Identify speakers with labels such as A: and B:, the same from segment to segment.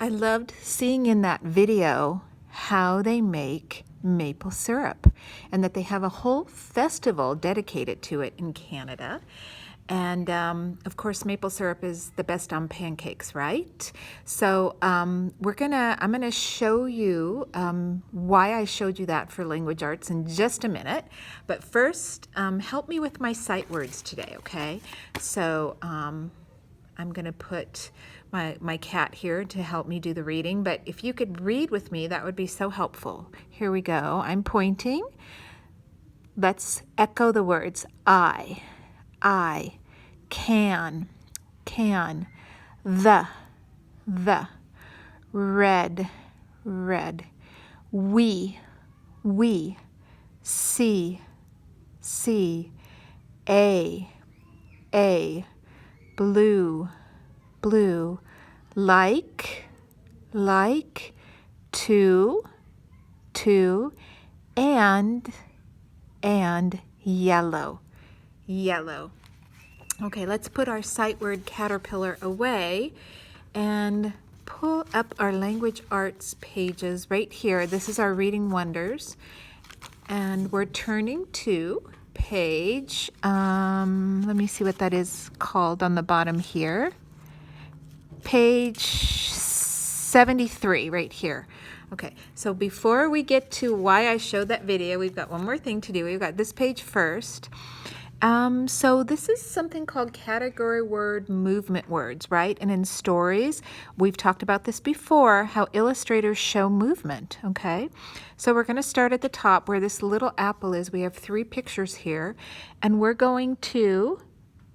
A: I loved seeing in that video how they make maple syrup and that they have a whole festival dedicated to it in Canada. And of course, maple syrup is the best on pancakes, right? So I'm gonna show you why I showed you that for language arts in just a minute. But first, help me with my sight words today, okay? So I'm gonna put my cat here to help me do the reading, but if you could read with me, that would be so helpful. Here we go. I'm pointing. Let's echo the words. I, can, the, red, we, see, a, blue, like, to, and yellow. Okay, let's put our sight word caterpillar away and pull up our language arts pages right here. This is our Reading Wonders, and we're turning to page, let me see what that is called on the bottom here. Page 73 right here. Okay, so before we get to why I showed that video, we've got one more thing to do. We've got this page first. So this is something called category word movement words, right? And in stories, we've talked about this before, how illustrators show movement, okay? So we're going to start at the top where this little apple is. We have 3 pictures here, and we're going to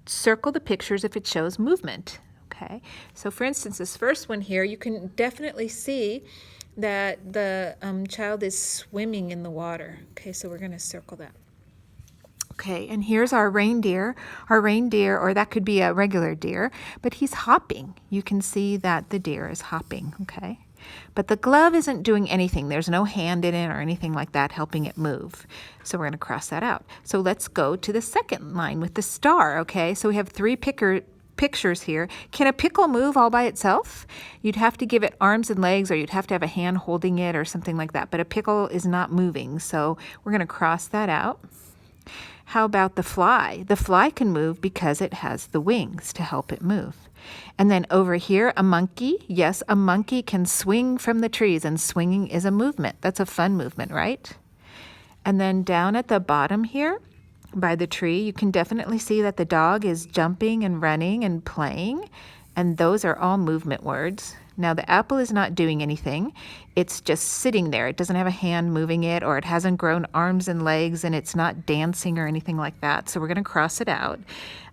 A: circle the pictures if it shows movement, okay? So for instance, this first one here, you can definitely see that the child is swimming in the water. Okay, so we're going to circle that. Okay, and here's our reindeer, or that could be a regular deer, but he's hopping. You can see that the deer is hopping, okay? But the glove isn't doing anything. There's no hand in it or anything like that helping it move. So we're going to cross that out. So let's go to the second line with the star, okay? So we have 3 pictures here. Can a pickle move all by itself? You'd have to give it arms and legs, or you'd have to have a hand holding it or something like that. But a pickle is not moving, so we're going to cross that out. How about the fly? The fly can move because it has the wings to help it move. And then over here, a monkey. Yes, a monkey can swing from the trees, and swinging is a movement. That's a fun movement, right? And then down at the bottom here, by the tree, you can definitely see that the dog is jumping and running and playing, and those are all movement words. Now the apple is not doing anything. It's just sitting there. It doesn't have a hand moving it, or it hasn't grown arms and legs, and it's not dancing or anything like that. So we're going to cross it out.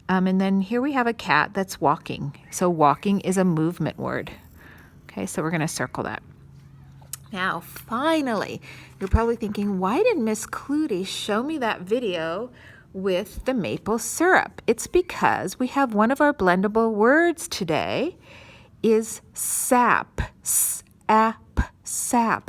A: And then here we have a cat that's walking. So walking is a movement word. Okay, so we're going to circle that. Now, finally, you're probably thinking, why did Miss Clutie show me that video with the maple syrup? It's because we have one of our blendable words today is sap, sap.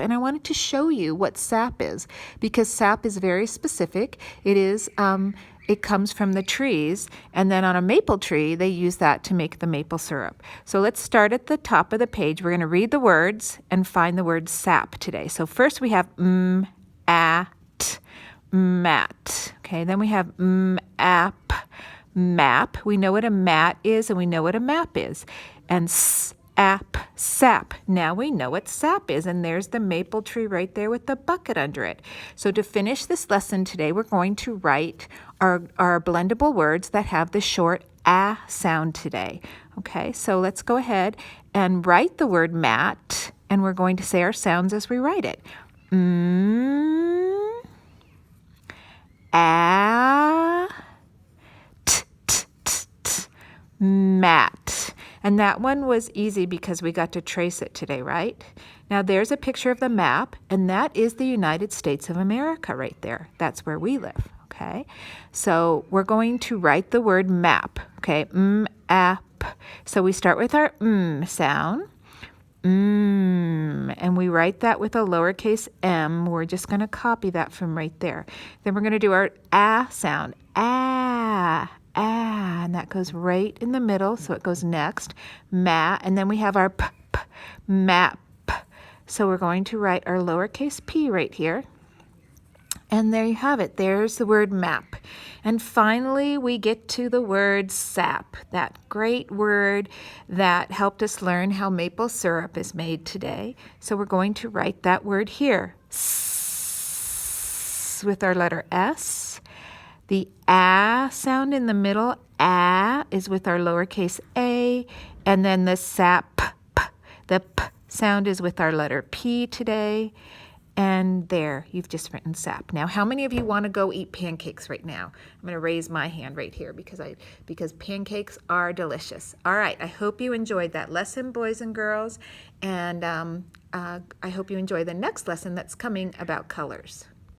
A: And I wanted to show you what sap is, because sap is very specific. It comes from the trees, and then on a maple tree, they use that to make the maple syrup. So let's start at the top of the page. We're going to read the words and find the word sap today. So first we have at, mat. Okay, then we have app, map. We know what a mat is, and we know what a map is. And sap. Now we know what sap is, and there's the maple tree right there with the bucket under it. So to finish this lesson today, we're going to write our blendable words that have the short ah sound today. Okay, so let's go ahead and write the word mat, and we're going to say our sounds as we write it. Ah, mat. And that one was easy because we got to trace it today, right? Now there's a picture of the map, and that is the United States of America right there. That's where we live, okay? So we're going to write the word map, okay? App. So we start with our sound. And we write that with a lowercase m. We're just going to copy that from right there. Then we're going to do our ah sound. Ah, and that goes right in the middle, so it goes next. Ma, and then we have our p, map. So we're going to write our lowercase p right here. And there you have it. There's the word map. And finally, we get to the word sap, that great word that helped us learn how maple syrup is made today. So we're going to write that word here, S, with our letter S. The A sound in the middle, A, is with our lowercase a. And then the sap, P, the P sound is with our letter P today. And there, you've just written sap. Now, how many of you want to go eat pancakes right now? I'm going to raise my hand right here because pancakes are delicious. All right, I hope you enjoyed that lesson, boys and girls, and I hope you enjoy the next lesson that's coming about colors.